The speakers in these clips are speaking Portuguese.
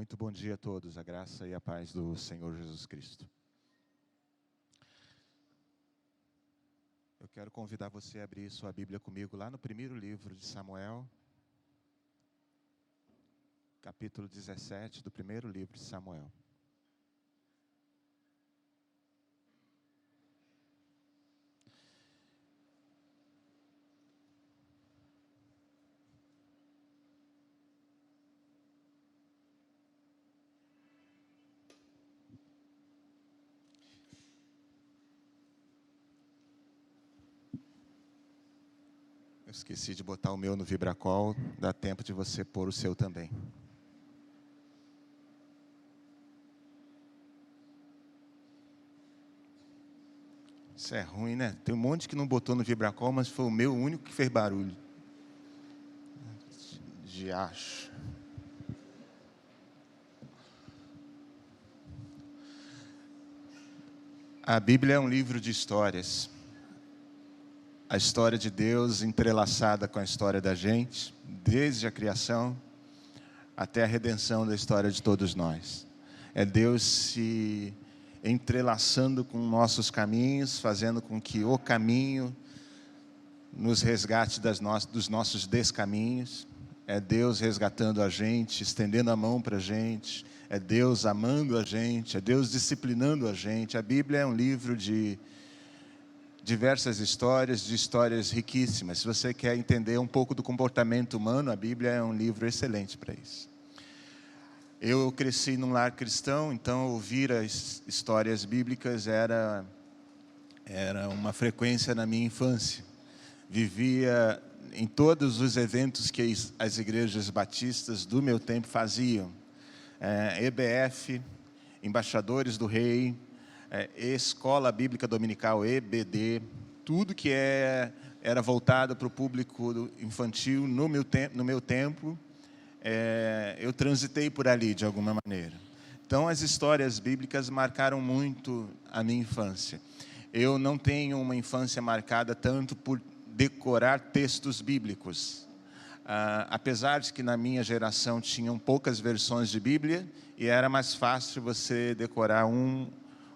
Muito bom dia a todos, a graça e a paz do Senhor Jesus Cristo. Eu quero convidar você a abrir sua Bíblia comigo lá no primeiro livro de Samuel, capítulo 17 do primeiro livro de Samuel. Eu esqueci de botar o meu no Vibracol, dá tempo de você pôr o seu também. Isso é ruim, né? Tem um monte que não botou no Vibracol, mas foi o meu único que fez barulho. Diacho. A Bíblia é um livro de histórias. A história de Deus entrelaçada com a história da gente, desde a criação até a redenção da história de todos nós. É Deus se entrelaçando com nossos caminhos, fazendo com que o caminho nos resgate dos nossos descaminhos. É Deus resgatando a gente, estendendo a mão para a gente. É Deus amando a gente, é Deus disciplinando a gente. A Bíblia é um livro de diversas histórias, de histórias riquíssimas. Se você quer entender um pouco do comportamento humano, a Bíblia é um livro excelente para isso. Eu cresci num lar cristão, então ouvir as histórias bíblicas era uma frequência na minha infância. Vivia em todos os eventos que as igrejas batistas do meu tempo faziam. EBF, Embaixadores do Rei, Escola Bíblica Dominical, EBD, tudo que era voltado para o público infantil no meu tempo, eu transitei por ali de alguma maneira. Então as histórias bíblicas marcaram muito a minha infância. Eu não tenho uma infância marcada tanto por decorar textos bíblicos. Apesar de que na minha geração tinham poucas versões de Bíblia e era mais fácil você decorar um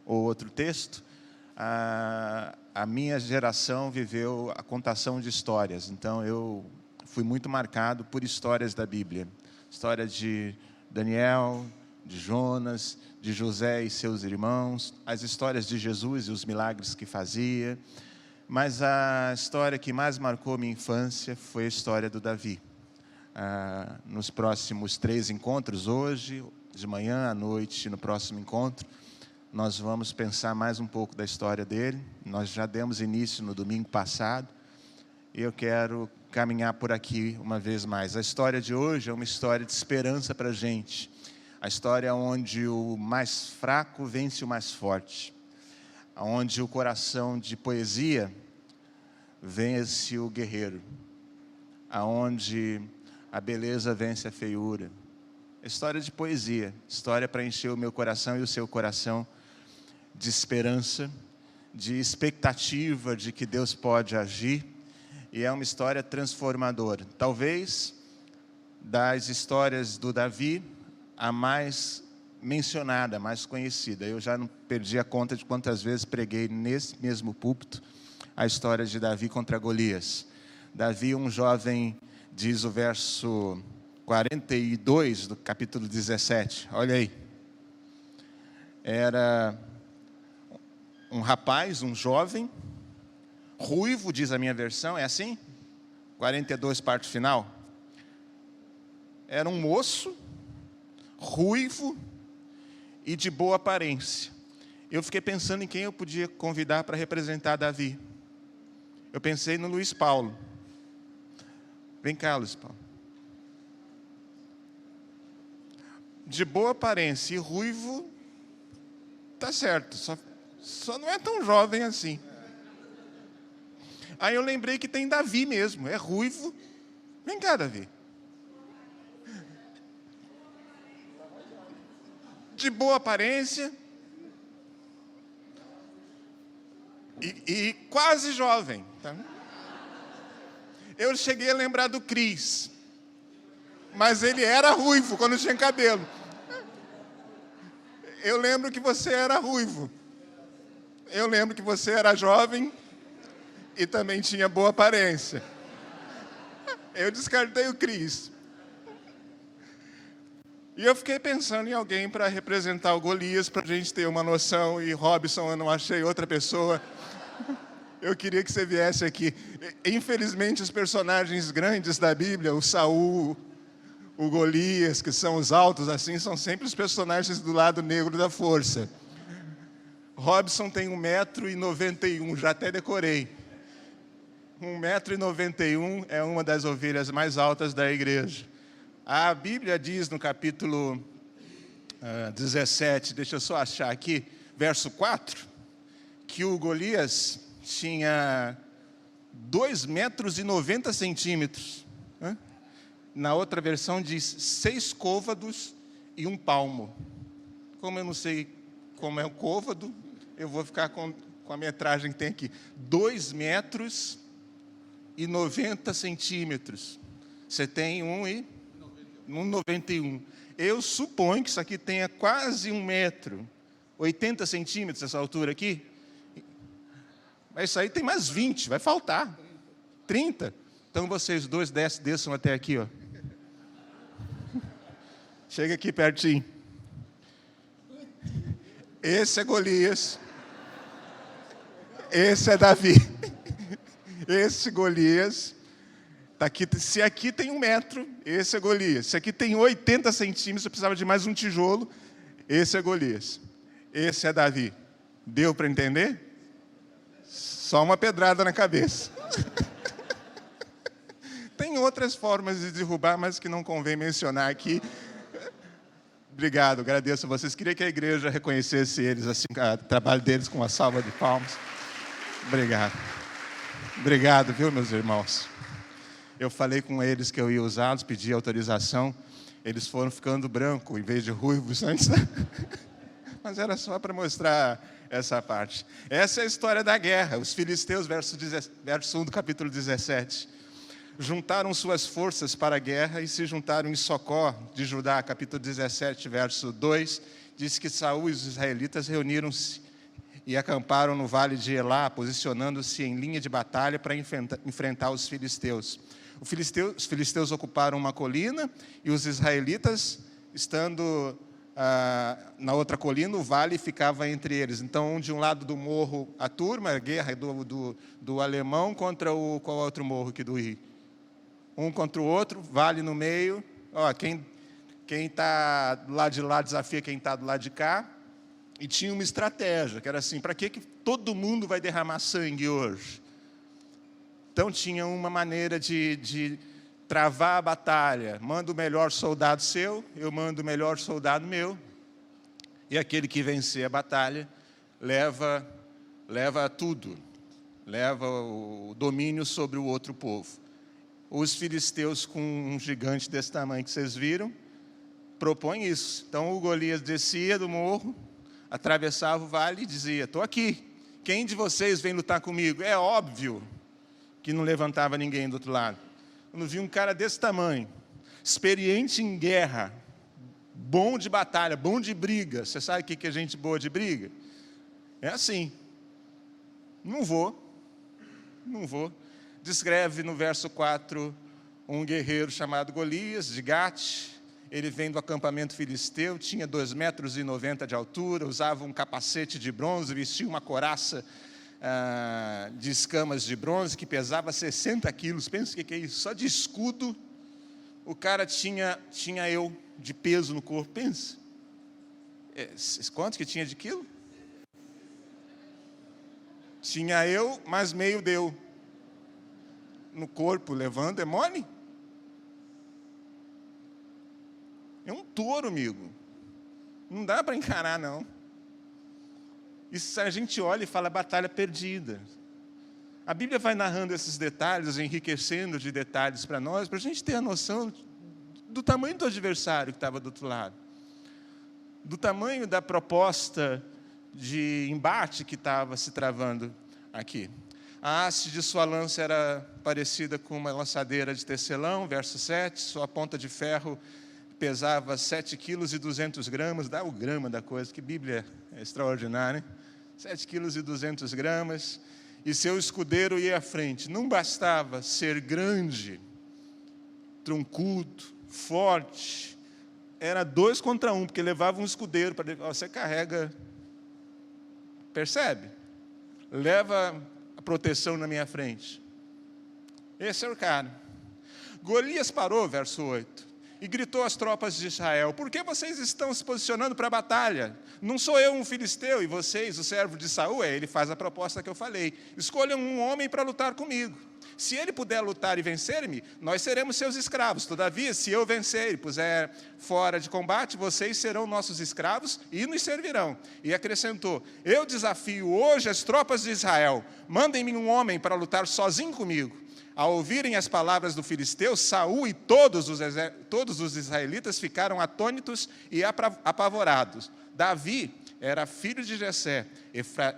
ou outro texto, a minha geração viveu a contação de histórias. Então eu fui muito marcado por histórias da Bíblia. História de Daniel, de Jonas, de José e seus irmãos, as histórias de Jesus e os milagres que fazia. Mas a história que mais marcou minha infância foi a história do Davi. Nos próximos 3 encontros, hoje, de manhã, à noite, no próximo encontro, nós vamos pensar mais um pouco da história dele. Nós já demos início no domingo passado e eu quero caminhar por aqui uma vez mais. A história de hoje é uma história de esperança para a gente. A história onde o mais fraco vence o mais forte. Onde o coração de poesia vence o guerreiro. Onde a beleza vence a feiura. História de poesia. História para encher o meu coração e o seu coração de esperança, de expectativa de que Deus pode agir, e é uma história transformadora. Talvez, das histórias do Davi, a mais mencionada, a mais conhecida. Eu já não perdi a conta de quantas vezes preguei nesse mesmo púlpito a história de Davi contra Golias. Davi, um jovem, diz o verso 42 do capítulo 17, olha aí. Era um rapaz, um jovem, ruivo, diz a minha versão, é assim? 42, parte final. Era um moço, ruivo e de boa aparência. Eu fiquei pensando em quem eu podia convidar para representar Davi. Eu pensei no Luiz Paulo. Vem cá, Luiz Paulo. De boa aparência e ruivo, tá certo, só não é tão jovem assim. Aí eu lembrei que tem Davi mesmo, é ruivo. Vem cá, Davi. De boa aparência e quase jovem. Tá? Eu cheguei a lembrar do Cris, mas ele era ruivo quando tinha cabelo. Eu lembro que você era ruivo. Eu lembro que você era jovem e também tinha boa aparência. Eu descartei o Cris. E eu fiquei pensando em alguém para representar o Golias, para a gente ter uma noção. E Robson, eu não achei outra pessoa. Eu queria que você viesse aqui. Infelizmente, os personagens grandes da Bíblia, o Saul, o Golias, que são os altos assim, são sempre os personagens do lado negro da força. Robson tem 1,91 m, já até decorei. 1,91 m é uma das ovelhas mais altas da igreja. A Bíblia diz no capítulo 17, deixa eu só achar aqui, verso 4, que o Golias tinha 2,90 m. Na outra versão diz 6 côvados e 1 palmo. Como eu não sei como é o côvado, eu vou ficar com a metragem que tem aqui. 2,90 m. Você tem 1,91 m. Eu suponho que isso aqui tenha quase 1 metro. 80 centímetros essa altura aqui. Mas isso aí tem mais 20, vai faltar. 30. Então vocês dois desçam até aqui, ó. Chega aqui pertinho. Esse é Golias. Esse é Davi. Esse Golias. Tá aqui, se aqui tem 1 metro, esse é Golias. Se aqui tem 80 centímetros, eu precisava de mais um tijolo. Esse é Golias. Esse é Davi. Deu para entender? Só uma pedrada na cabeça. Tem outras formas de derrubar, mas que não convém mencionar aqui. Obrigado, agradeço a vocês. Queria que a igreja reconhecesse eles, assim, o trabalho deles com uma salva de palmas. Obrigado. Obrigado, viu, meus irmãos? Eu falei com eles que eu ia usá-los, pedi autorização. Eles foram ficando branco em vez de ruivos antes. Mas era só para mostrar essa parte. Essa é a história da guerra. Os filisteus, verso 1 do capítulo 17. Juntaram suas forças para a guerra e se juntaram em Socó de Judá, capítulo 17, verso 2. Diz que Saul e os israelitas reuniram-se e acamparam no vale de Elá, posicionando-se em linha de batalha para enfrentar os filisteus. Os filisteus ocuparam uma colina e os israelitas, estando na outra colina, o vale ficava entre eles. Então, de um lado do morro, a turma, a guerra do alemão contra qual outro morro aqui do Rio? Um contra o outro, vale no meio. Ó, quem está do lado de lá desafia quem está do lado de cá. E tinha uma estratégia, que era assim, para que todo mundo vai derramar sangue hoje? Então, tinha uma maneira de travar a batalha. Manda o melhor soldado seu, eu mando o melhor soldado meu. E aquele que vencer a batalha leva tudo. Leva o domínio sobre o outro povo. Os filisteus, com um gigante desse tamanho que vocês viram, propõem isso. Então, o Golias descia do morro, atravessava o vale e dizia: estou aqui, quem de vocês vem lutar comigo? É óbvio que não levantava ninguém do outro lado. Quando vi um cara desse tamanho, experiente em guerra, bom de batalha, bom de briga. Você sabe o que é gente boa de briga? É assim, não vou. Descreve no verso 4 um guerreiro chamado Golias, de Gate. Ele vem do acampamento filisteu, tinha 2,90 m de altura, usava um capacete de bronze, vestia uma couraça de escamas de bronze, que pesava 60 quilos. Pensa o que é isso? Só de escudo, o cara tinha eu de peso no corpo. Pensa. Quanto que tinha de quilo? Tinha eu, mais meio deu. No corpo, levando, é mole? É um touro, amigo. Não dá para encarar, não. Isso a gente olha e fala batalha perdida. A Bíblia vai narrando esses detalhes, enriquecendo de detalhes para nós, para a gente ter a noção do tamanho do adversário que estava do outro lado. Do tamanho da proposta de embate que estava se travando aqui. A haste de sua lança era parecida com uma lançadeira de tecelão, verso 7, sua ponta de ferro pesava 7,2 kg, dá o grama da coisa, que Bíblia é extraordinária, né? 7,2 kg, e seu escudeiro ia à frente. Não bastava ser grande, troncudo, forte, era 2 contra 1, porque levava um escudeiro para você carrega, percebe? Leva a proteção na minha frente. Esse é o cara. Golias parou, verso 8, e gritou às tropas de Israel: por que vocês estão se posicionando para a batalha? Não sou eu um filisteu e vocês, o servo de Saul? Ele faz a proposta que eu falei: escolham um homem para lutar comigo. Se ele puder lutar e vencer-me, nós seremos seus escravos. Todavia, se eu vencer e puser fora de combate, vocês serão nossos escravos e nos servirão. E acrescentou: eu desafio hoje as tropas de Israel, mandem-me um homem para lutar sozinho comigo. Ao ouvirem as palavras do filisteu, Saul e todos os israelitas ficaram atônitos e apavorados. Davi era filho de Jessé,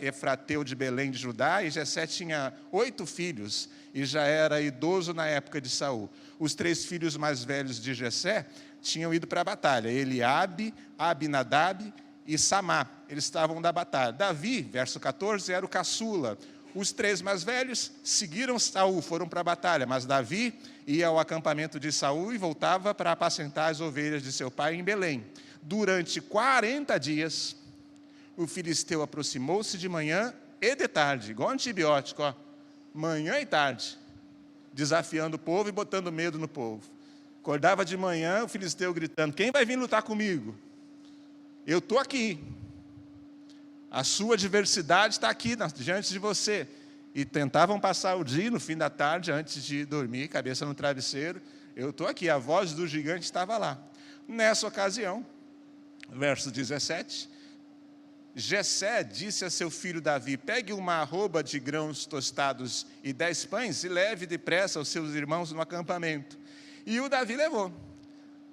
efrateu de Belém de Judá, e Jessé tinha 8 filhos, e já era idoso na época de Saul. Os 3 filhos mais velhos de Jessé tinham ido para a batalha: Eliabe, Abinadab e Samá. Eles estavam da batalha. Davi, verso 14, era o caçula. Os 3 mais velhos seguiram Saul, foram para a batalha, mas Davi ia ao acampamento de Saul e voltava para apacentar as ovelhas de seu pai em Belém. Durante 40 dias, o filisteu aproximou-se de manhã e de tarde, igual antibiótico, ó, manhã e tarde, desafiando o povo e botando medo no povo. Acordava de manhã, o filisteu gritando: quem vai vir lutar comigo? Eu estou aqui. A sua adversidade está aqui diante de você. E tentavam passar o dia, no fim da tarde, antes de dormir, cabeça no travesseiro: eu estou aqui. A voz do gigante estava lá. Nessa ocasião, verso 17, Jessé disse a seu filho Davi: pegue uma arroba de grãos tostados e 10 pães e leve depressa aos seus irmãos no acampamento. E o Davi levou.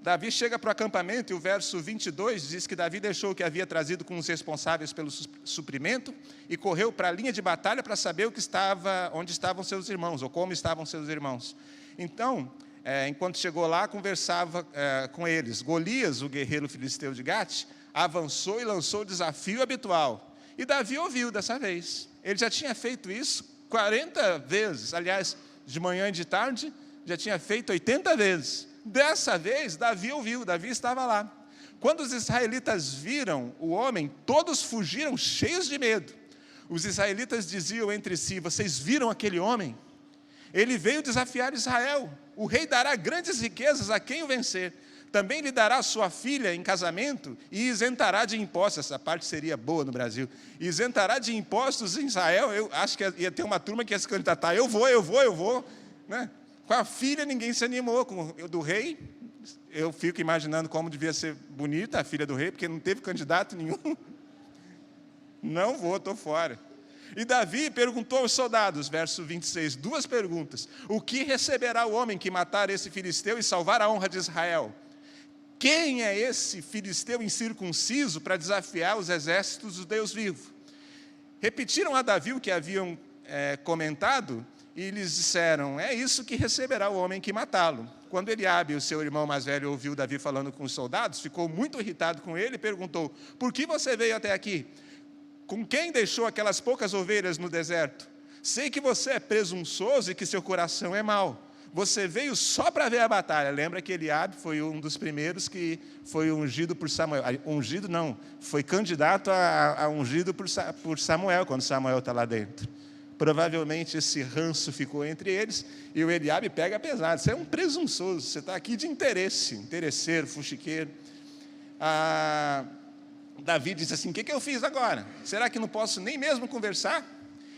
Davi chega para o acampamento e o verso 22 diz que Davi deixou o que havia trazido com os responsáveis pelo suprimento e correu para a linha de batalha para saber onde estavam seus irmãos, ou como estavam seus irmãos. Então, enquanto chegou lá, conversava com eles. Golias, o guerreiro filisteu de Gate, avançou e lançou o desafio habitual. E Davi ouviu dessa vez. Ele já tinha feito isso 40 vezes. Aliás, de manhã e de tarde, já tinha feito 80 vezes. Dessa vez, Davi ouviu, Davi estava lá. Quando os israelitas viram o homem, todos fugiram cheios de medo. Os israelitas diziam entre si: vocês viram aquele homem? Ele veio desafiar Israel. O rei dará grandes riquezas a quem o vencer. Também lhe dará sua filha em casamento e isentará de impostos. Essa parte seria boa no Brasil. Isentará de impostos em Israel. Eu acho que ia ter uma turma que ia se candidatar: eu vou. Né? Com a filha ninguém se animou, com o do rei, eu fico imaginando como devia ser bonita a filha do rei, porque não teve candidato nenhum. Não vou, estou fora. E Davi perguntou aos soldados, verso 26, 2 perguntas: o que receberá o homem que matar esse filisteu e salvar a honra de Israel? Quem é esse filisteu incircunciso para desafiar os exércitos do Deus vivo? Repetiram a Davi o que haviam comentado, e lhes disseram: é isso que receberá o homem que matá-lo. Quando Eliabe, o seu irmão mais velho, ouviu Davi falando com os soldados, ficou muito irritado com ele e perguntou: por que você veio até aqui? Com quem deixou aquelas poucas ovelhas no deserto? Sei que você é presunçoso e que seu coração é mau. Você veio só para ver a batalha. Lembra que Eliabe foi um dos primeiros que foi ungido por Samuel. Ungido não, foi candidato a ungido por Samuel, quando Samuel está lá dentro. Provavelmente esse ranço ficou entre eles, e o Eliabe pega pesado: você é um presunçoso, você está aqui de interesseiro, fuxiqueiro. Davi disse assim: o que eu fiz agora? Será que não posso nem mesmo conversar?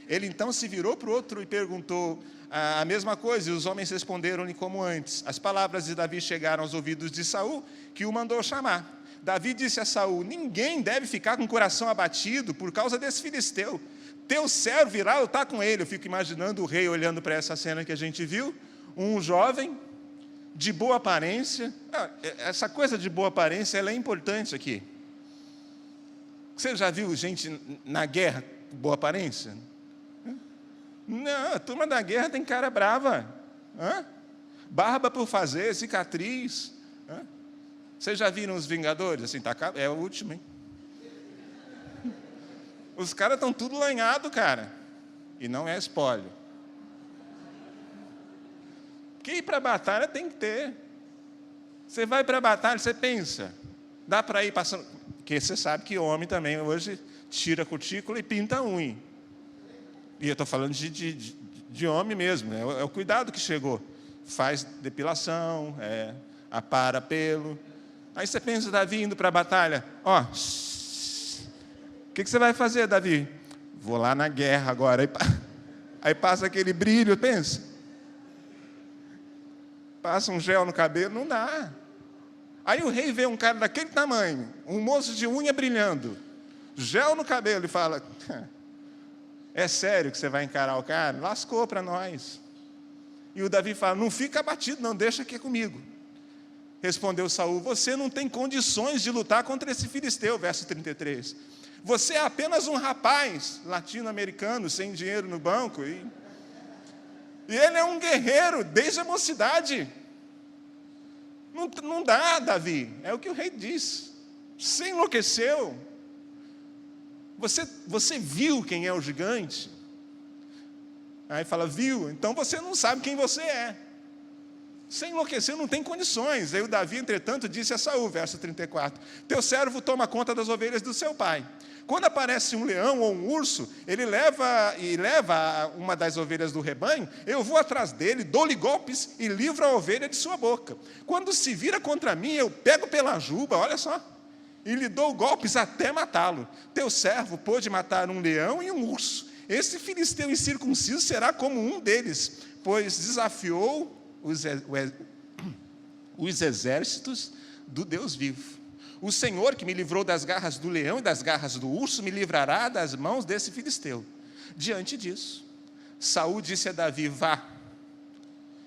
Ele então se virou para o outro e perguntou a mesma coisa, e os homens responderam-lhe como antes. As palavras de Davi chegaram aos ouvidos de Saul, que o mandou chamar. Davi disse a Saul: ninguém deve ficar com o coração abatido por causa desse filisteu. Teu servo irá lutar com ele. Eu fico imaginando o rei olhando para essa cena que a gente viu, um jovem de boa aparência. Essa coisa de boa aparência, ela é importante aqui. Você já viu gente na guerra com boa aparência? Não, a turma da guerra tem cara brava. Barba por fazer, cicatriz. Vocês já viram os Vingadores? Assim, é o último, hein? Os caras estão tudo lanhado, cara. E não é spoiler. Porque ir para a batalha tem que ter. Você vai para a batalha, você pensa, dá para ir passando... Porque você sabe que homem também hoje tira a cutícula e pinta a unha. E eu estou falando de homem mesmo, é o cuidado que chegou. Faz depilação, apara pelo. Aí você pensa, Davi indo para a batalha, ó, o que você vai fazer, Davi? Vou lá na guerra agora. Aí passa aquele brilho, pensa. Passa um gel no cabelo, não dá. Aí o rei vê um cara daquele tamanho, um moço de unha brilhando, gel no cabelo, e fala, é sério que você vai encarar o cara? Lascou para nós. E o Davi fala, não fica abatido não, deixa aqui comigo. Respondeu Saul, você não tem condições de lutar contra esse filisteu, verso 33. Você é apenas um rapaz latino-americano, sem dinheiro no banco, e ele é um guerreiro desde a mocidade. Não dá, Davi, é o que o rei diz. Você enlouqueceu? Você viu quem é o gigante? Aí fala, viu? Então você não sabe quem você é. Você enlouqueceu, não tem condições. Aí o Davi, entretanto, disse a Saul, verso 34, teu servo toma conta das ovelhas do seu pai. Quando aparece um leão ou um urso, ele leva uma das ovelhas do rebanho, eu vou atrás dele, dou-lhe golpes e livro a ovelha de sua boca. Quando se vira contra mim, eu pego pela juba, olha só, e lhe dou golpes até matá-lo. Teu servo pôde matar um leão e um urso. Esse filisteu incircunciso será como um deles, pois desafiou os exércitos do Deus vivo. O Senhor que me livrou das garras do leão e das garras do urso, me livrará das mãos desse filisteu. Diante disso, Saul disse a Davi, vá,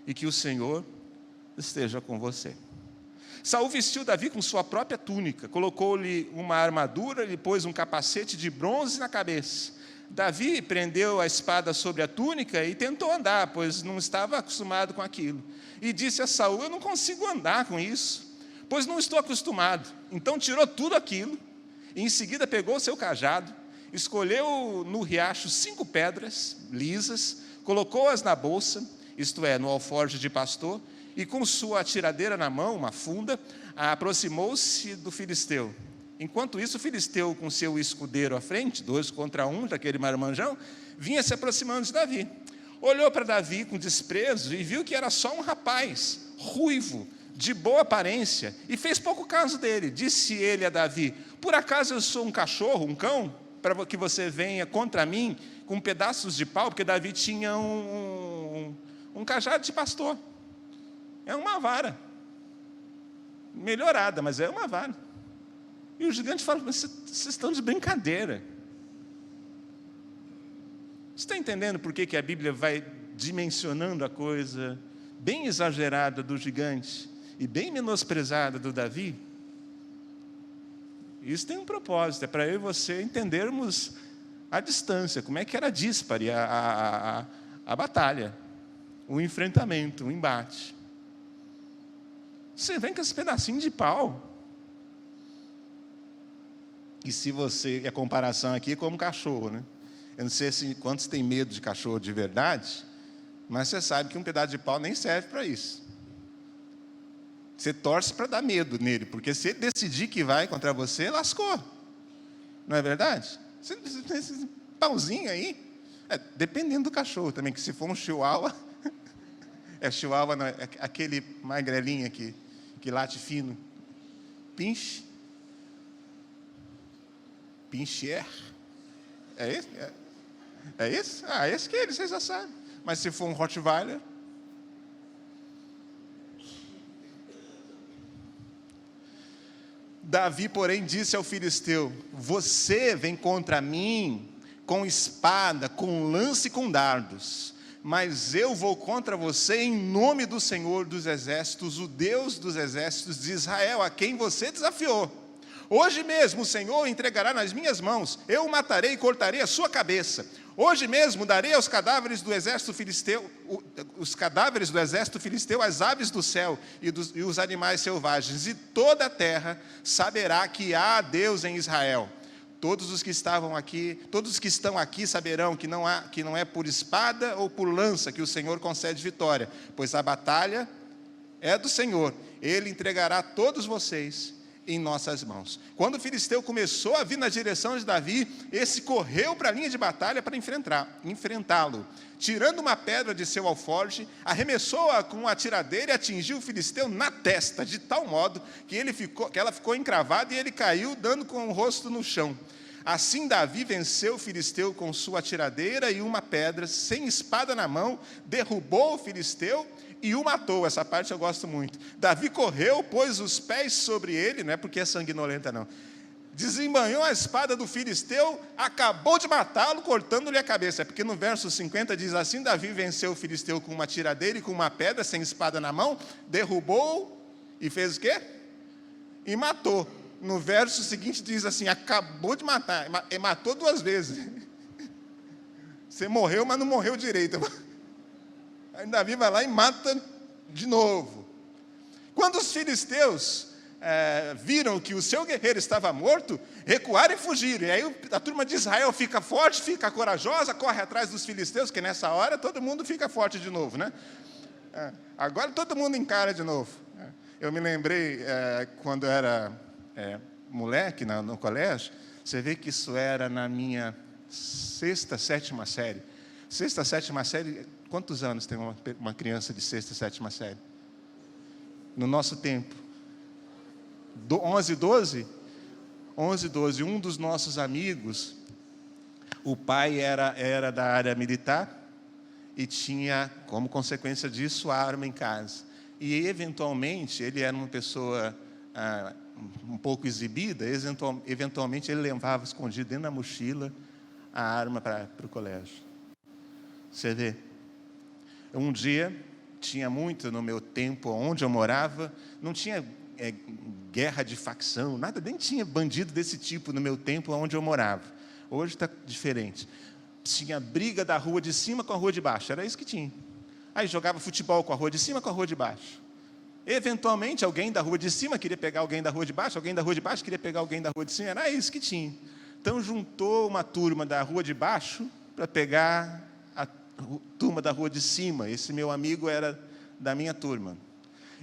e que o Senhor esteja com você. Saul vestiu Davi com sua própria túnica, colocou-lhe uma armadura, lhe pôs um capacete de bronze na cabeça. Davi prendeu a espada sobre a túnica e tentou andar, pois não estava acostumado com aquilo. E disse a Saul, eu não consigo andar com isso, pois não estou acostumado. Então tirou tudo aquilo, e em seguida pegou o seu cajado, escolheu no riacho 5 pedras lisas, colocou-as na bolsa, isto é, no alforje de pastor, e com sua tiradeira na mão, uma funda, aproximou-se do filisteu. Enquanto isso, o filisteu, com seu escudeiro à frente, 2 contra 1, daquele marmanjão, vinha se aproximando de Davi. Olhou para Davi com desprezo e viu que era só um rapaz, ruivo, de boa aparência, e fez pouco caso dele. Disse ele a Davi, por acaso eu sou um cachorro, um cão, para que você venha contra mim com pedaços de pau? Porque Davi tinha um cajado de pastor. É uma vara. Melhorada, mas é uma vara. E o gigante fala, vocês estão de brincadeira. Você está entendendo por que a Bíblia vai dimensionando a coisa bem exagerada do gigante e bem menosprezada do Davi? Isso tem um propósito, é para eu e você entendermos a distância, como é que era díspare a batalha, o enfrentamento, o embate. Você vem com esse pedacinho de pau. E se você, a comparação aqui é como cachorro, né? Eu não sei quantos têm medo de cachorro de verdade, mas você sabe que um pedaço de pau nem serve para isso. Você torce para dar medo nele, porque se ele decidir que vai contra você, lascou. Não é verdade? Esse pauzinho aí, dependendo do cachorro também, que se for um chihuahua, chihuahua não, é aquele magrelinho aqui, que late fino, pinche, pincher, é esse? É esse? Esse que é ele, vocês já sabem. Mas se for um Rottweiler, Davi, porém, disse ao filisteu, você vem contra mim com espada, com lança e com dardos, mas eu vou contra você em nome do Senhor dos exércitos, o Deus dos exércitos de Israel, a quem você desafiou. Hoje mesmo o Senhor o entregará nas minhas mãos, eu o matarei e cortarei a sua cabeça. Hoje mesmo darei aos cadáveres do exército filisteu, os cadáveres do exército filisteu, as aves do céu e os animais selvagens, e toda a terra saberá que há Deus em Israel. Todos os que estão aqui saberão que não é por espada ou por lança que o Senhor concede vitória, pois a batalha é do Senhor. Ele entregará todos vocês em nossas mãos. Quando o filisteu começou a vir na direção de Davi, esse correu para a linha de batalha para enfrentá-lo. Tirando uma pedra de seu alforje, arremessou-a com a tiradeira e atingiu o filisteu na testa, de tal modo que ela ficou encravada e ele caiu, dando com o rosto no chão. Assim Davi venceu o filisteu com sua tiradeira e uma pedra, sem espada na mão, derrubou o filisteu e o matou. Essa parte eu gosto muito. Davi correu, pôs os pés sobre ele, não é porque é sanguinolenta não, desembanhou a espada do filisteu, acabou de matá-lo, cortando-lhe a cabeça. É porque no verso 50 diz assim: Davi venceu o filisteu com uma tiradeira e com uma pedra, sem espada na mão, derrubou e fez o quê? E matou. No verso seguinte diz assim: acabou de matar, e matou 2 vezes. Você morreu, mas não morreu direito. Aí Davi vai lá e mata de novo. Quando os filisteus viram que o seu guerreiro estava morto, recuaram e fugiram. E aí a turma de Israel fica forte, fica corajosa, corre atrás dos filisteus, que nessa hora todo mundo fica forte de novo, né? Agora todo mundo encara de novo. Eu me lembrei, quando eu era moleque no colégio, você vê que isso era na minha 6ª, 7ª série. 6ª, 7ª série, quantos anos tem uma criança de 6ª, 7ª série? No nosso tempo. 11, 12? 11, 12. Um dos nossos amigos, o pai era da área militar e tinha, como consequência disso, a arma em casa. E, eventualmente, ele era uma pessoa um pouco exibida, eventualmente ele levava escondido dentro da mochila a arma para o colégio. Você vê? Um dia, tinha muito no meu tempo, onde eu morava, não tinha guerra de facção, nada, nem tinha bandido desse tipo no meu tempo, onde eu morava. Hoje está diferente. Tinha briga da rua de cima com a rua de baixo, era isso que tinha. Aí jogava futebol com a rua de cima com a rua de baixo. Eventualmente, alguém da rua de cima queria pegar alguém da rua de baixo, alguém da rua de baixo queria pegar alguém da rua de cima, era isso que tinha. Então, juntou uma turma da rua de baixo para pegar a turma da rua de cima. Esse meu amigo era da minha turma.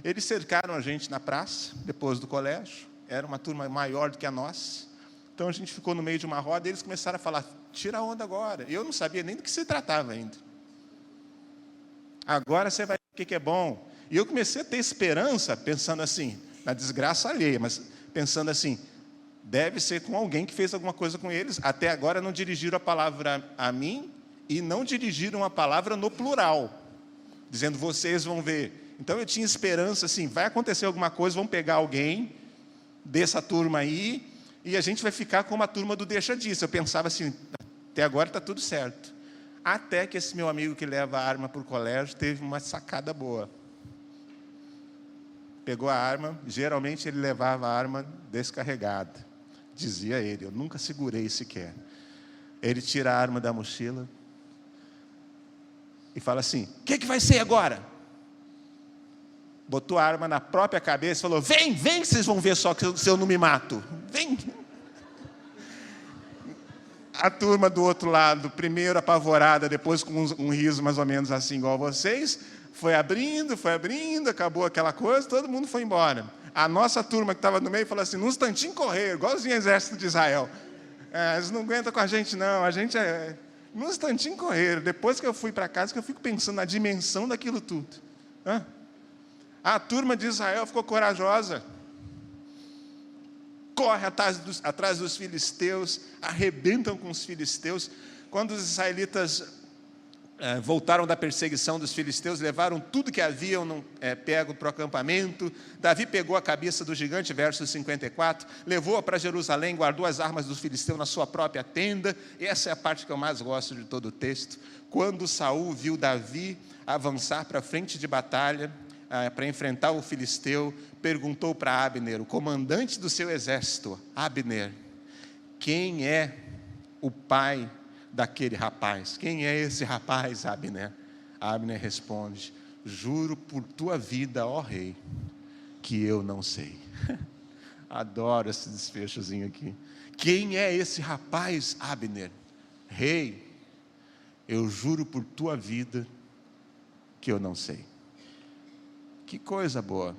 Eles cercaram a gente na praça, depois do colégio, era uma turma maior do que a nossa. Então, a gente ficou no meio de uma roda e eles começaram a falar: tira a onda agora. Eu não sabia nem do que se tratava ainda. Agora você vai ver o que é bom. E eu comecei a ter esperança, pensando assim, na desgraça alheia, mas pensando assim, deve ser com alguém que fez alguma coisa com eles. Até agora não dirigiram a palavra a mim e não dirigiram a palavra no plural, dizendo, vocês vão ver. Então eu tinha esperança assim, vai acontecer alguma coisa, vão pegar alguém dessa turma aí e a gente vai ficar com uma turma do deixa disso. Eu pensava assim, até agora está tudo certo. Até que esse meu amigo que leva a arma para o colégio teve uma sacada boa. Pegou a arma, geralmente ele levava a arma descarregada. Dizia ele, eu nunca segurei sequer. Ele tira a arma da mochila e fala assim, o que vai ser agora? Botou a arma na própria cabeça e falou, vem, que vocês vão ver só se eu não me mato. Vem. A turma do outro lado, primeiro apavorada, depois com um riso mais ou menos assim, igual a vocês, foi abrindo, acabou aquela coisa, todo mundo foi embora. A nossa turma que estava no meio falou assim, num instantinho correr, igualzinho o exército de Israel. Eles não aguentam com a gente não, num instantinho correr. Depois que eu fui para casa, que eu fico pensando na dimensão daquilo tudo. A turma de Israel ficou corajosa. Corre atrás dos filisteus, arrebentam com os filisteus. Quando os israelitas voltaram da perseguição dos filisteus, levaram tudo que haviam pego para o acampamento. Davi pegou a cabeça do gigante, verso 54, levou-a para Jerusalém, guardou as armas dos filisteus na sua própria tenda. E essa é a parte que eu mais gosto de todo o texto. Quando Saul viu Davi avançar para a frente de batalha, para enfrentar o filisteu, perguntou para Abner, o comandante do seu exército, Abner, quem é o pai daquele rapaz. Quem é esse rapaz, Abner? Abner responde: juro por tua vida, ó rei, que eu não sei. Adoro esse desfechozinho aqui. Quem é esse rapaz, Abner? Rei, eu juro por tua vida que eu não sei. Que coisa boa,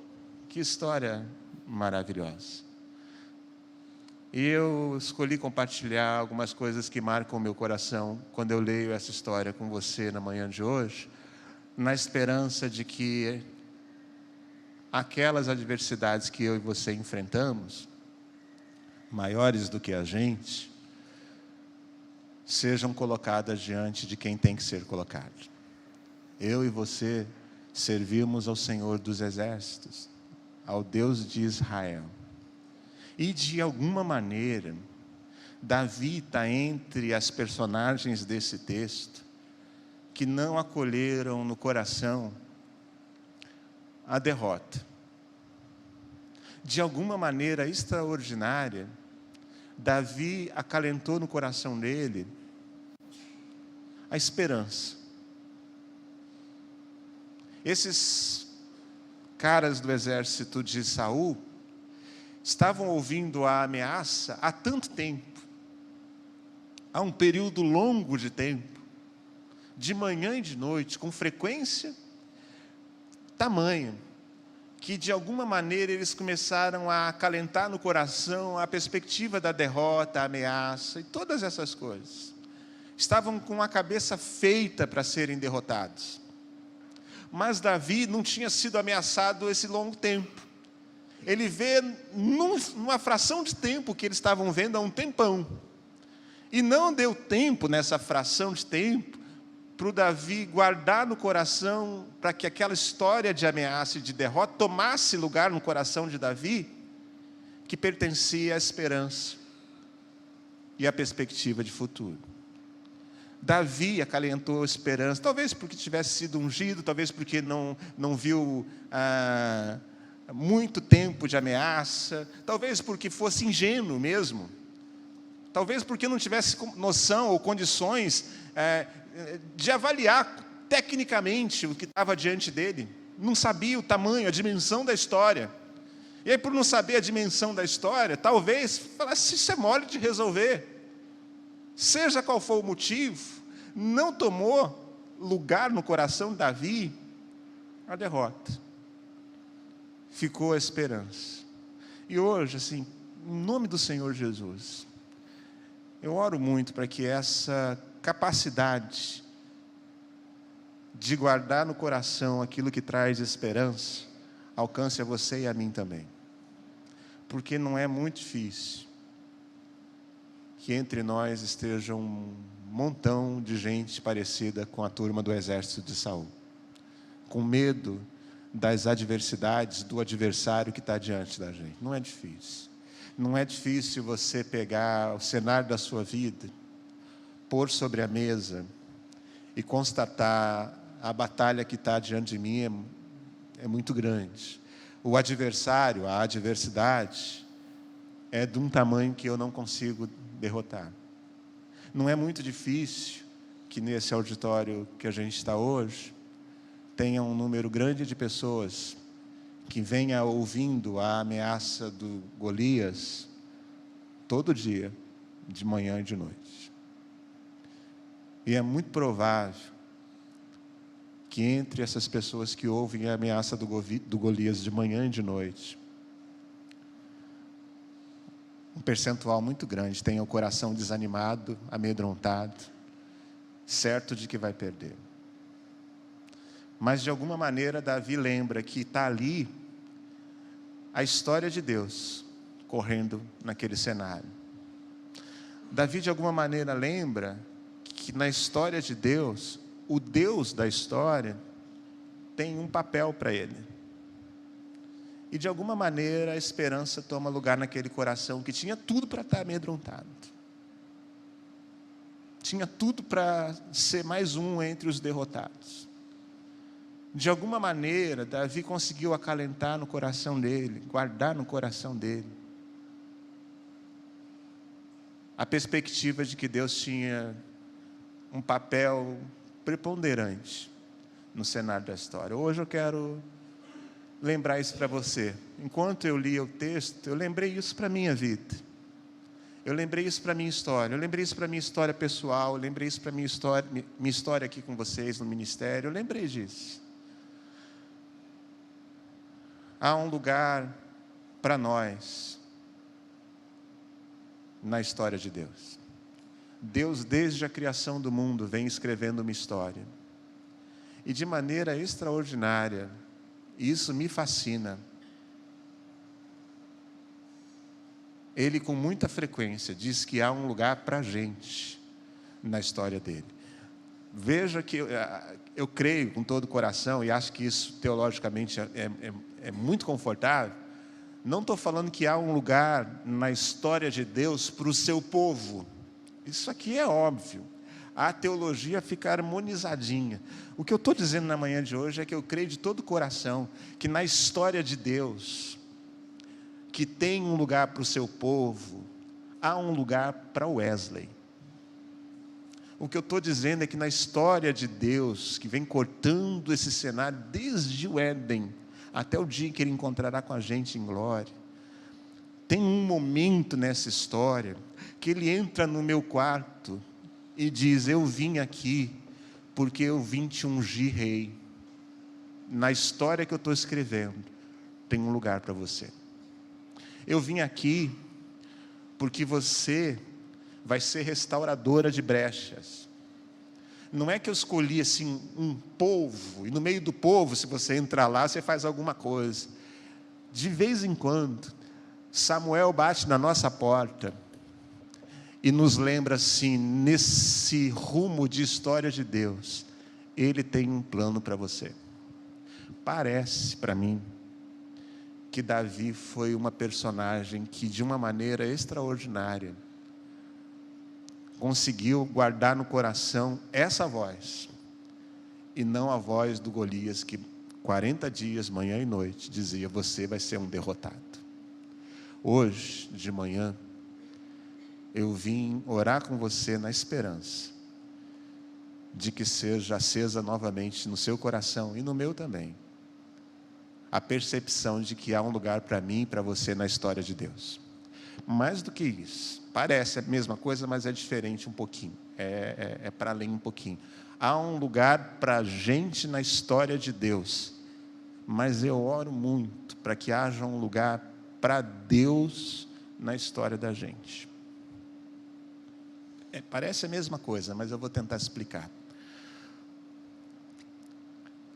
que história maravilhosa. E eu escolhi compartilhar algumas coisas que marcam o meu coração quando eu leio essa história com você na manhã de hoje, na esperança de que aquelas adversidades que eu e você enfrentamos, maiores do que a gente, sejam colocadas diante de quem tem que ser colocado. Eu e você servimos ao Senhor dos Exércitos, ao Deus de Israel. E de alguma maneira, Davi está entre as personagens desse texto que não acolheram no coração a derrota. De alguma maneira extraordinária, Davi acalentou no coração dele a esperança. Esses caras do exército de Saul estavam ouvindo a ameaça há tanto tempo, há um período longo de tempo, de manhã e de noite, com frequência tamanha, que de alguma maneira eles começaram a acalentar no coração a perspectiva da derrota, a ameaça e todas essas coisas. Estavam com a cabeça feita para serem derrotados. Mas Davi não tinha sido ameaçado esse longo tempo. Ele vê numa fração de tempo que eles estavam vendo há um tempão. E não deu tempo nessa fração de tempo para o Davi guardar no coração, para que aquela história de ameaça e de derrota tomasse lugar no coração de Davi, que pertencia à esperança e à perspectiva de futuro. Davi acalentou a esperança, talvez porque tivesse sido ungido, talvez porque não viu muito tempo de ameaça, talvez porque fosse ingênuo mesmo, talvez porque não tivesse noção ou condições de avaliar tecnicamente o que estava diante dele, não sabia o tamanho, a dimensão da história. E aí, por não saber a dimensão da história, talvez falasse: isso é mole de resolver. Seja qual for o motivo, não tomou lugar no coração de Davi a derrota. Ficou a esperança. E hoje, assim, em nome do Senhor Jesus, eu oro muito para que essa capacidade de guardar no coração aquilo que traz esperança alcance a você e a mim também. Porque não é muito difícil que entre nós esteja um montão de gente parecida com a turma do exército de Saul, com medo das adversidades do adversário que está diante da gente. Não é difícil. Não é difícil você pegar o cenário da sua vida, pôr sobre a mesa e constatar: a batalha que está diante de mim é muito grande. O adversário, a adversidade, é de um tamanho que eu não consigo derrotar. Não é muito difícil que nesse auditório que a gente está hoje, tenha um número grande de pessoas que venha ouvindo a ameaça do Golias todo dia, de manhã e de noite. E é muito provável que entre essas pessoas que ouvem a ameaça do Golias de manhã e de noite, um percentual muito grande tenha o coração desanimado, amedrontado, certo de que vai perder. Mas de alguma maneira Davi lembra que está ali a história de Deus correndo naquele cenário. Davi de alguma maneira lembra que na história de Deus, o Deus da história tem um papel para ele. E de alguma maneira a esperança toma lugar naquele coração que tinha tudo para estar amedrontado. Tinha tudo para ser mais um entre os derrotados. De alguma maneira, Davi conseguiu acalentar no coração dele, guardar no coração dele a perspectiva de que Deus tinha um papel preponderante no cenário da história. Hoje eu quero lembrar isso para você. Enquanto eu lia o texto, eu lembrei isso para a minha vida. Eu lembrei isso para a minha história. Eu lembrei isso para a minha história pessoal. Eu lembrei isso para a minha história aqui com vocês no ministério. Eu lembrei disso. Há um lugar para nós na história de Deus. Deus, desde a criação do mundo, vem escrevendo uma história. E de maneira extraordinária, isso me fascina. Ele, com muita frequência, diz que há um lugar para a gente na história dele. Veja que eu creio com todo o coração, e acho que isso teologicamente é muito confortável. Não estou falando que há um lugar na história de Deus para o seu povo. Isso aqui é óbvio. A teologia fica harmonizadinha. O que eu estou dizendo na manhã de hoje é que eu creio de todo o coração que na história de Deus, que tem um lugar para o seu povo, há um lugar para Wesley. O que eu estou dizendo é que na história de Deus, que vem cortando esse cenário desde o Éden, até o dia em que Ele encontrará com a gente em glória, tem um momento nessa história que Ele entra no meu quarto e diz: eu vim aqui porque eu vim te ungir rei. Na história que eu estou escrevendo, tem um lugar para você. Eu vim aqui porque você vai ser restauradora de brechas. Não é que eu escolhi assim um povo, e no meio do povo, se você entrar lá, você faz alguma coisa. De vez em quando, Samuel bate na nossa porta e nos lembra assim, nesse rumo de história de Deus, Ele tem um plano para você. Parece para mim que Davi foi uma personagem que, de uma maneira extraordinária, conseguiu guardar no coração essa voz, e não a voz do Golias, que 40 dias, manhã e noite, dizia: você vai ser um derrotado. Hoje, de manhã, eu vim orar com você na esperança de que seja acesa novamente no seu coração, e no meu também, a percepção de que há um lugar para mim e para você na história de Deus. Mais do que isso, parece a mesma coisa, mas é diferente um pouquinho, é para além um pouquinho. Há um lugar para a gente na história de Deus, mas eu oro muito para que haja um lugar para Deus na história da gente. Parece a mesma coisa, mas eu vou tentar explicar.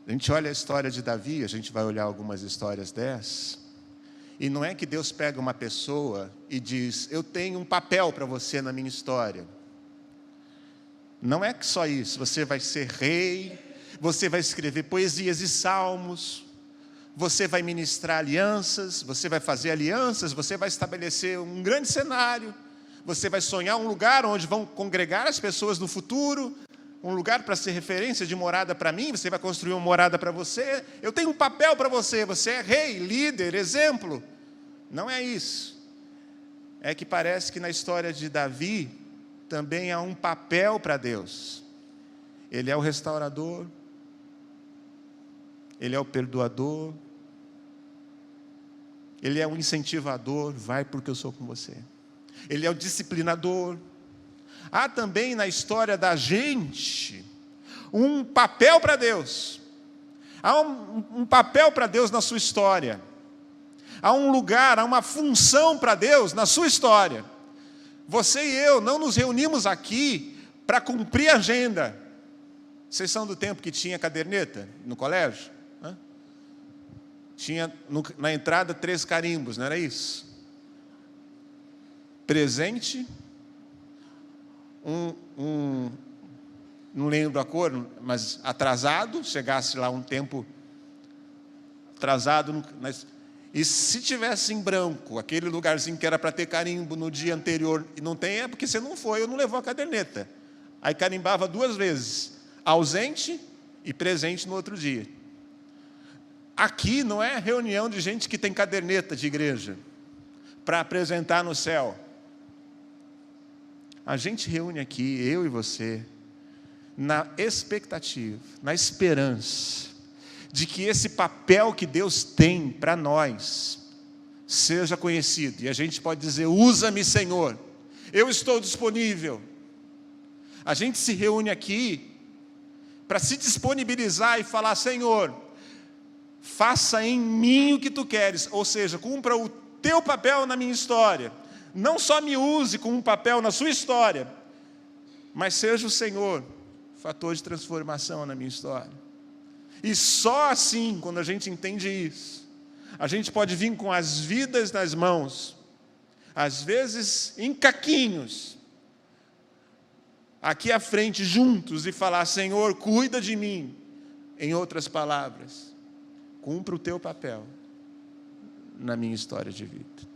A gente olha a história de Davi, a gente vai olhar algumas histórias dessas, e não é que Deus pega uma pessoa e diz: eu tenho um papel para você na minha história. Não é que só isso, você vai ser rei, você vai escrever poesias e salmos, você vai ministrar alianças, você vai fazer alianças, você vai estabelecer um grande cenário, você vai sonhar um lugar onde vão congregar as pessoas no futuro, um lugar para ser referência de morada para mim, você vai construir uma morada para você. Eu tenho um papel para você, você é rei, líder, exemplo. Não é isso. É que parece que na história de Davi também há um papel para Deus. Ele é o restaurador, Ele é o perdoador, Ele é o incentivador, vai porque eu sou com você. Ele é o disciplinador. Há também na história da gente um papel para Deus. Há um papel para Deus na sua história. Há um lugar, há uma função para Deus na sua história. Você e eu não nos reunimos aqui para cumprir a agenda. Vocês são do tempo que tinha caderneta no colégio? Tinha na entrada 3 carimbos, não era isso? Presente, não lembro a cor, mas atrasado, chegasse lá um tempo atrasado, e se tivesse em branco, aquele lugarzinho que era para ter carimbo no dia anterior, e não tem, é porque você não foi ou não levou a caderneta. Aí carimbava 2 vezes, ausente e presente no outro dia. Aqui não é reunião de gente que tem caderneta de igreja para apresentar no céu. A gente reúne aqui, eu e você, na expectativa, na esperança de que esse papel que Deus tem para nós seja conhecido. E a gente pode dizer: usa-me, Senhor, eu estou disponível. A gente se reúne aqui para se disponibilizar e falar: Senhor, faça em mim o que tu queres, ou seja, cumpra o teu papel na minha história. Não só me use com um papel na sua história, mas seja o Senhor fator de transformação na minha história. E só assim, quando a gente entende isso, a gente pode vir com as vidas nas mãos, às vezes em caquinhos, aqui à frente juntos, e falar: Senhor, cuida de mim. Em outras palavras, cumpra o teu papel na minha história de vida.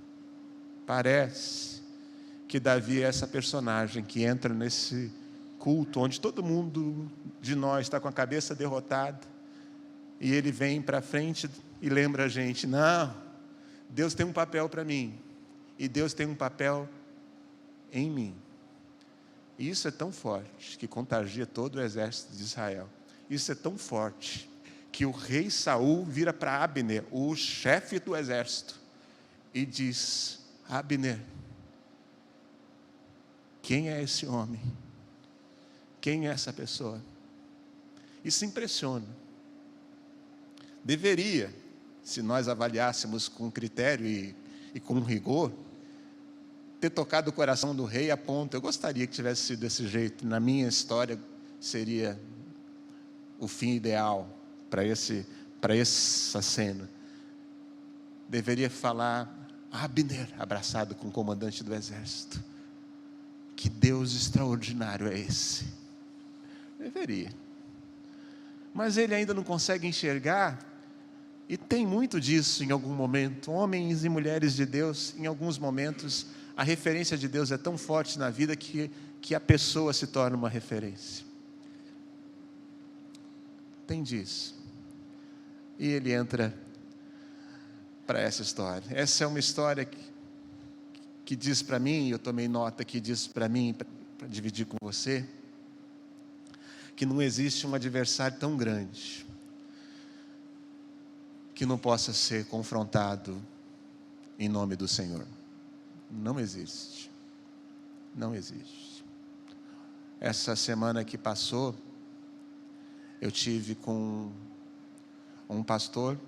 Parece que Davi é essa personagem que entra nesse culto onde todo mundo de nós está com a cabeça derrotada, e ele vem para frente e lembra a gente: não, Deus tem um papel para mim, e Deus tem um papel em mim. E isso é tão forte que contagia todo o exército de Israel. Isso é tão forte que o rei Saul vira para Abner, o chefe do exército, e diz: Abner, quem é esse homem? Quem é essa pessoa? Isso impressiona. Deveria, se nós avaliássemos com critério e com rigor, ter tocado o coração do rei a ponto: eu gostaria que tivesse sido desse jeito, na minha história seria o fim ideal para essa cena. Deveria falar: Abner, abraçado com o comandante do exército, que Deus extraordinário é esse. Deveria. Mas ele ainda não consegue enxergar, e tem muito disso em algum momento. Homens e mulheres de Deus, em alguns momentos, a referência de Deus é tão forte na vida que a pessoa se torna uma referência. Tem disso. E ele entra para essa história. Essa é uma história que diz para mim, eu tomei nota que diz para mim, para dividir com você, que não existe um adversário tão grande que não possa ser confrontado em nome do Senhor. Não existe. Não existe. Essa semana que passou, eu tive com um pastor,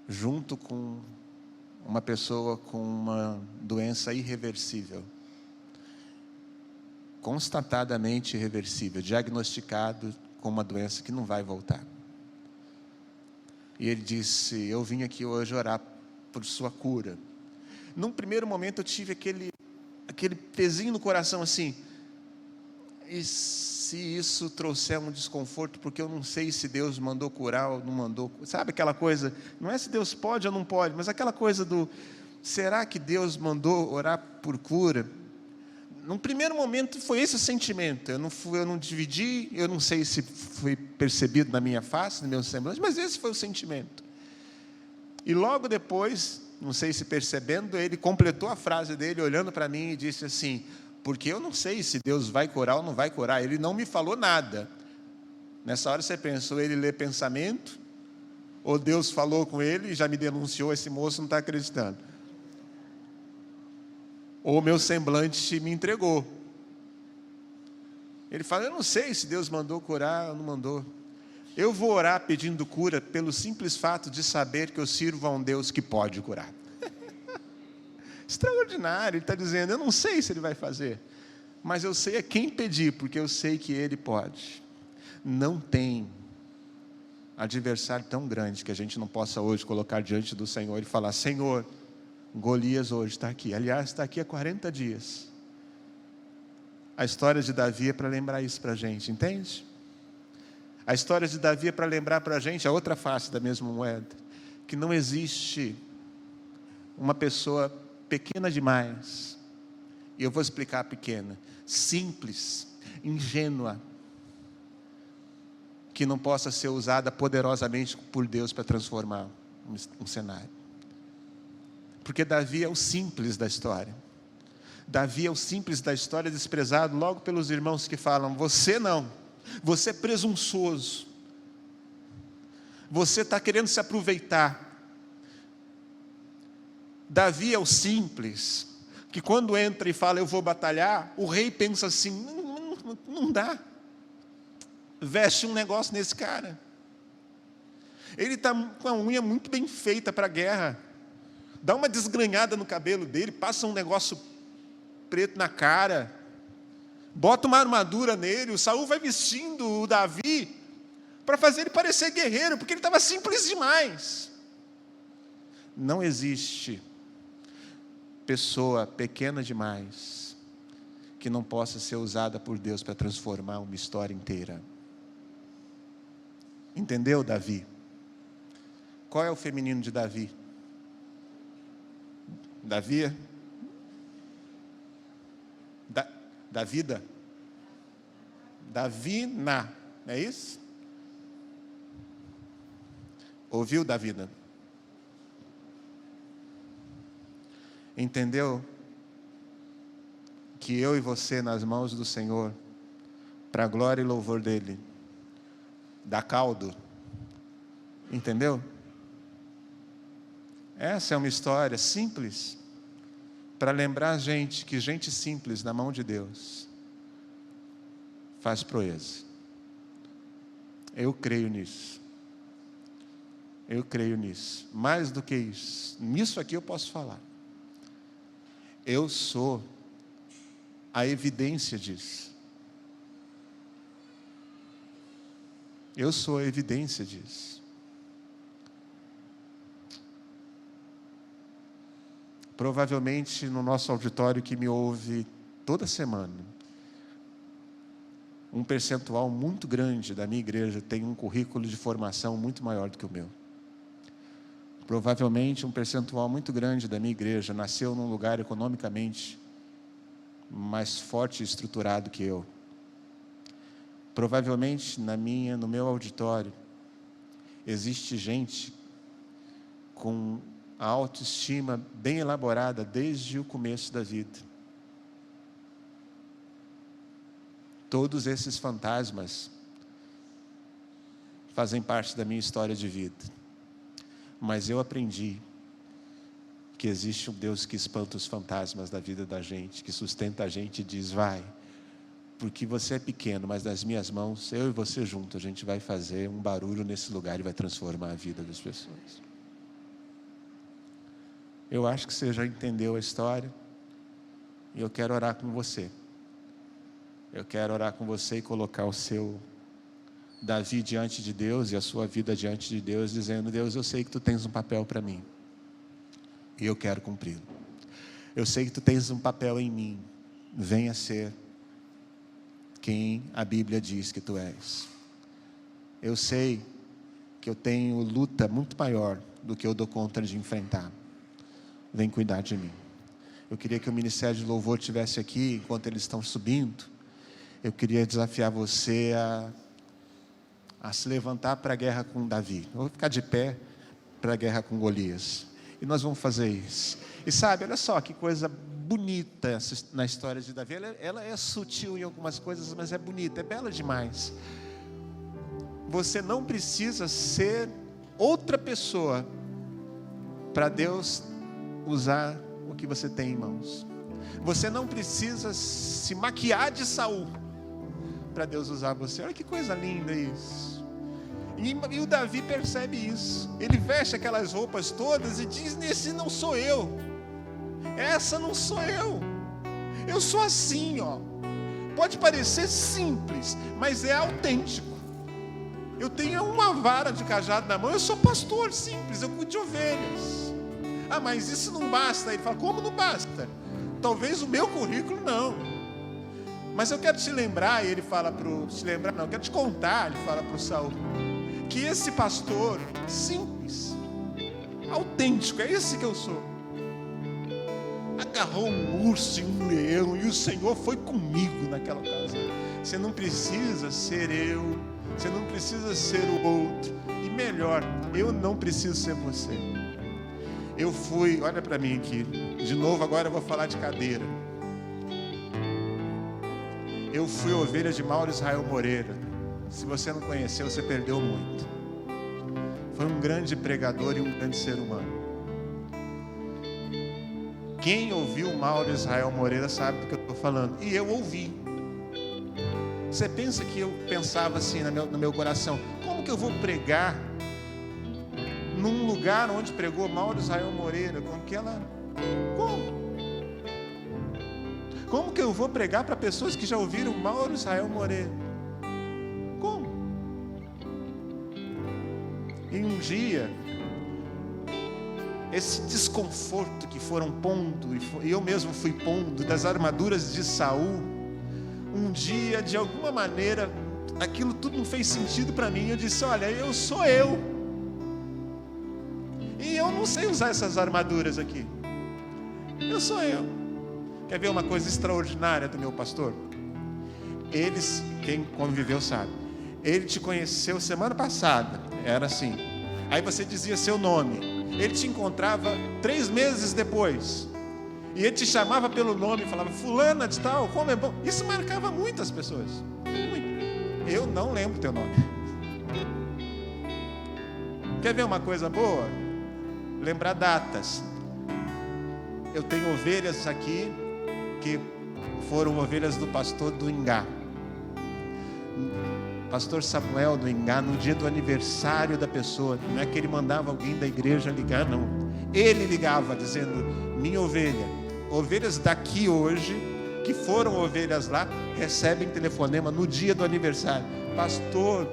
junto com uma pessoa com uma doença irreversível, constatadamente irreversível, diagnosticado com uma doença que não vai voltar. E ele disse: eu vim aqui hoje orar por sua cura. Num primeiro momento eu tive aquele pezinho no coração assim: e se isso trouxer um desconforto, porque eu não sei se Deus mandou curar ou não mandou. Sabe aquela coisa, não é se Deus pode ou não pode, mas aquela coisa do: será que Deus mandou orar por cura? Num primeiro momento foi esse o sentimento. Eu não dividi, eu não sei se foi percebido na minha face, no meu semblante, mas esse foi o sentimento. E logo depois, não sei se percebendo, ele completou a frase dele, olhando para mim e disse assim: porque eu não sei se Deus vai curar ou não vai curar, ele não me falou nada. Nessa hora você pensou: ele lê pensamento? Ou Deus falou com ele e já me denunciou, esse moço não está acreditando? Ou meu semblante me entregou. Ele fala: eu não sei se Deus mandou curar ou não mandou. Eu vou orar pedindo cura pelo simples fato de saber que eu sirvo a um Deus que pode curar. Extraordinário. Ele está dizendo: eu não sei se Ele vai fazer, mas eu sei a quem pedir, porque eu sei que Ele pode. Não tem adversário tão grande que a gente não possa hoje colocar diante do Senhor e falar: Senhor, Golias hoje está aqui. Aliás, está aqui há 40 dias. A história de Davi é para lembrar isso para a gente, entende? A história de Davi é para lembrar para a gente a outra face da mesma moeda, que não existe uma pessoa pequena demais, e eu vou explicar pequena, simples, ingênua, que não possa ser usada poderosamente por Deus para transformar um cenário. Porque Davi é o simples da história. Davi é o simples da história, desprezado logo pelos irmãos que falam: você não, você é presunçoso, você está querendo se aproveitar. Davi é o simples, que quando entra e fala: eu vou batalhar, o rei pensa assim: não dá, veste um negócio nesse cara, ele está com a unha muito bem feita para a guerra, dá uma desgranhada no cabelo dele, passa um negócio preto na cara, bota uma armadura nele. O Saul vai vestindo o Davi para fazer ele parecer guerreiro, porque ele estava simples demais. Não existe pessoa pequena demais que não possa ser usada por Deus para transformar uma história inteira. Entendeu, Davi? Qual é o feminino de Davi? Davi? Da vida? Davina, não é isso? Ouviu, Davina? Entendeu que eu e você nas mãos do Senhor, para a glória e louvor dEle, dá caldo? Entendeu? Essa é uma história simples, para lembrar a gente que gente simples na mão de Deus faz proeza. Eu creio nisso. Eu creio nisso. Mais do que isso, nisso aqui eu posso falar. Eu sou a evidência disso. Eu sou a evidência disso. Provavelmente no nosso auditório que me ouve toda semana, um percentual muito grande da minha igreja tem um currículo de formação muito maior do que o meu. Provavelmente um percentual muito grande da minha igreja nasceu num lugar economicamente mais forte e estruturado que eu. Provavelmente no meu auditório existe gente com a autoestima bem elaborada desde o começo da vida. Todos esses fantasmas fazem parte da minha história de vida. Mas eu aprendi que existe um Deus que espanta os fantasmas da vida da gente, que sustenta a gente e diz: vai, porque você é pequeno, mas nas minhas mãos, eu e você juntos, a gente vai fazer um barulho nesse lugar e vai transformar a vida das pessoas. Eu acho que você já entendeu a história, e eu quero orar com você. Eu quero orar com você e colocar o seu Davi diante de Deus e a sua vida diante de Deus, dizendo: Deus, eu sei que tu tens um papel para mim, e eu quero cumpri-lo. Eu sei que tu tens um papel em mim, venha ser quem a Bíblia diz que tu és. Eu sei que eu tenho luta muito maior do que eu dou conta de enfrentar. Vem cuidar de mim. Eu queria que o Ministério de Louvor estivesse aqui, enquanto eles estão subindo. Eu queria desafiar você a se levantar para a guerra com Davi. Eu vou ficar de pé para a guerra com Golias. E nós vamos fazer isso. E sabe, olha só que coisa bonita na história de Davi. Ela é sutil em algumas coisas, mas é bonita, é bela demais. Você não precisa ser outra pessoa para Deus usar o que você tem em mãos. Você não precisa se maquiar de Saul para Deus usar você. Olha que coisa linda isso. E o Davi percebe isso. Ele veste aquelas roupas todas e diz: esse não sou eu, essa não sou eu. Eu sou assim, ó. Pode parecer simples, mas é autêntico. Eu tenho uma vara de cajado na mão. Eu sou pastor simples, eu cuido de ovelhas. Ah, mas isso não basta. Ele fala: como não basta? Talvez o meu currículo não. Mas eu quero te lembrar, e ele fala eu quero te contar, ele fala para o Saul, que esse pastor simples, autêntico, é esse que eu sou. Agarrou um urso e um leão, e o Senhor foi comigo naquela ocasião. Você não precisa ser eu, você não precisa ser o outro. E melhor, eu não preciso ser você. Eu fui, olha para mim aqui, de novo agora eu vou falar de cadeira. Eu fui ovelha de Mauro Israel Moreira. Se você não conheceu, você perdeu muito. Foi um grande pregador e um grande ser humano. Quem ouviu Mauro Israel Moreira sabe do que eu estou falando. E eu ouvi. Você pensa que eu pensava assim no meu coração: como que eu vou pregar num lugar onde pregou Mauro Israel Moreira? Como que eu vou pregar para pessoas que já ouviram Mauro Israel Moreira? Como? E um dia, esse desconforto que foram pondo, e eu mesmo fui pondo, das armaduras de Saul, um dia, de alguma maneira, aquilo tudo não fez sentido para mim. Eu disse: olha, eu sou eu, e eu não sei usar essas armaduras aqui. Eu sou eu. Quer ver uma coisa extraordinária do meu pastor? Quem conviveu sabe. Ele te conheceu semana passada, era assim. Aí você dizia seu nome. Ele te encontrava 3 meses depois. E ele te chamava pelo nome e falava: fulana de tal, como é bom. Isso marcava muitas pessoas. Muito. Eu não lembro teu nome. Quer ver uma coisa boa? Lembrar datas. Eu tenho ovelhas aqui que foram ovelhas do pastor do Ingá. Pastor Samuel do Ingá, no dia do aniversário da pessoa. Não é que ele mandava alguém da igreja ligar, não. Ele ligava dizendo: minha ovelha, ovelhas daqui hoje, que foram ovelhas lá, recebem telefonema no dia do aniversário. Pastor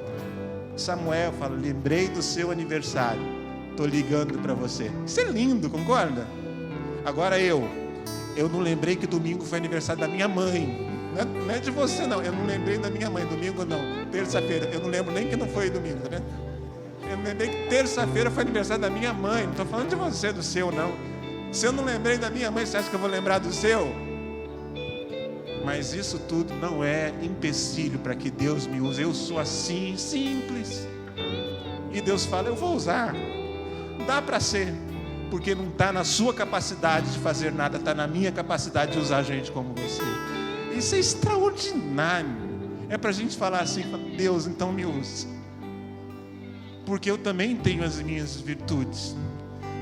Samuel fala: lembrei do seu aniversário, estou ligando para você. Isso é lindo, concorda? Agora eu não lembrei que domingo foi aniversário da minha mãe. Não é de você não, eu não lembrei da minha mãe. Domingo não, terça-feira, eu não lembro nem que não foi domingo, tá vendo? Eu não lembrei que terça-feira foi aniversário da minha mãe. Não estou falando de você, do seu não. Se eu não lembrei da minha mãe, você acha que eu vou lembrar do seu? Mas isso tudo não é empecilho para que Deus me use. Eu sou assim, simples. E Deus fala: eu vou usar. Dá para ser, porque não está na sua capacidade de fazer nada, está na minha capacidade de usar gente como você. Isso é extraordinário. É para a gente falar assim: Deus, então me use, porque eu também tenho as minhas virtudes.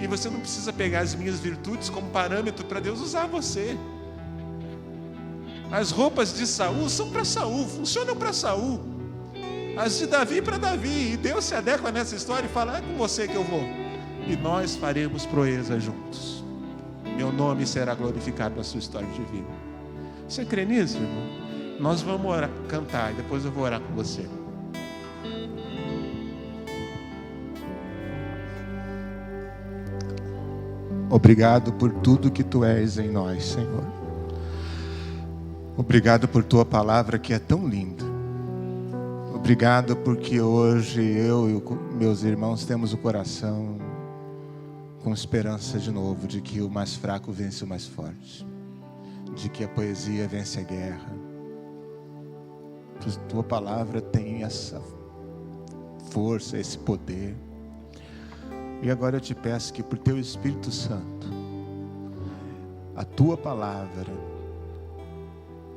E você não precisa pegar as minhas virtudes como parâmetro para Deus usar você. As roupas de Saul são para Saul, funcionam para Saul. As de Davi para Davi. E Deus se adequa nessa história e fala: é com você que eu vou. E nós faremos proeza juntos. Meu nome será glorificado na sua história de vida. Você crê nisso, irmão? Nós vamos orar, cantar, e depois eu vou orar com você. Obrigado por tudo que Tu és em nós, Senhor. Obrigado por Tua palavra que é tão linda. Obrigado porque hoje eu e meus irmãos temos o coração com esperança de novo de que o mais fraco vence o mais forte, de que a poesia vence a guerra. Tua palavra tem essa força, esse poder. E agora eu te peço que por Teu Espírito Santo, a Tua palavra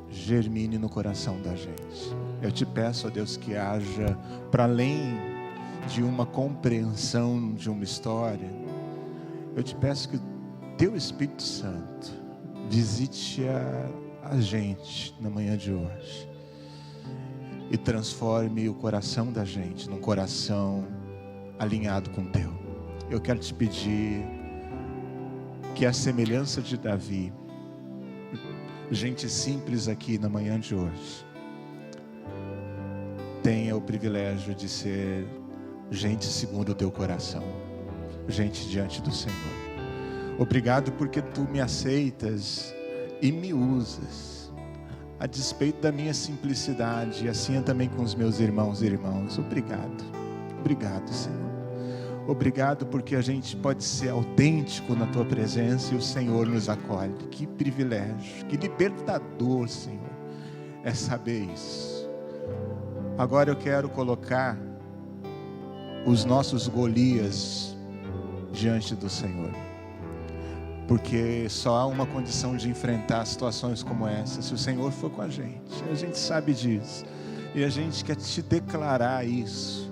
germine no coração da gente. Eu te peço, ó Deus, que haja, para além de uma compreensão de uma história, eu te peço que o Teu Espírito Santo visite a gente na manhã de hoje e transforme o coração da gente num coração alinhado com o Teu. Eu quero te pedir que a semelhança de Davi, gente simples aqui na manhã de hoje, tenha o privilégio de ser gente segundo o Teu coração, gente diante do Senhor. Obrigado porque Tu me aceitas e me usas, a despeito da minha simplicidade, e assim é também com os meus irmãos e irmãs. Obrigado, obrigado, Senhor. Obrigado porque a gente pode ser autêntico na Tua presença e o Senhor nos acolhe. Que privilégio, que libertador, Senhor, é saber isso. Agora eu quero colocar os nossos Golias diante do Senhor. porque só há uma condição de enfrentar situações como essa, se o Senhor for com a gente sabe disso, e a gente quer te declarar isso.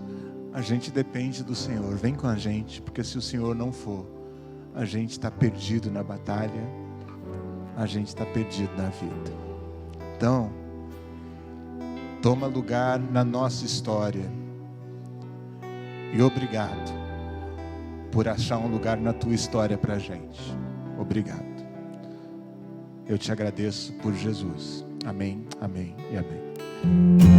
A gente depende do Senhor, vem com a gente, porque se o Senhor não for, a gente está perdido na batalha, a gente está perdido na vida. Então, toma lugar na nossa história, e obrigado por achar um lugar na tua história para a gente. Obrigado. Eu te agradeço por Jesus. Amém, amém e amém.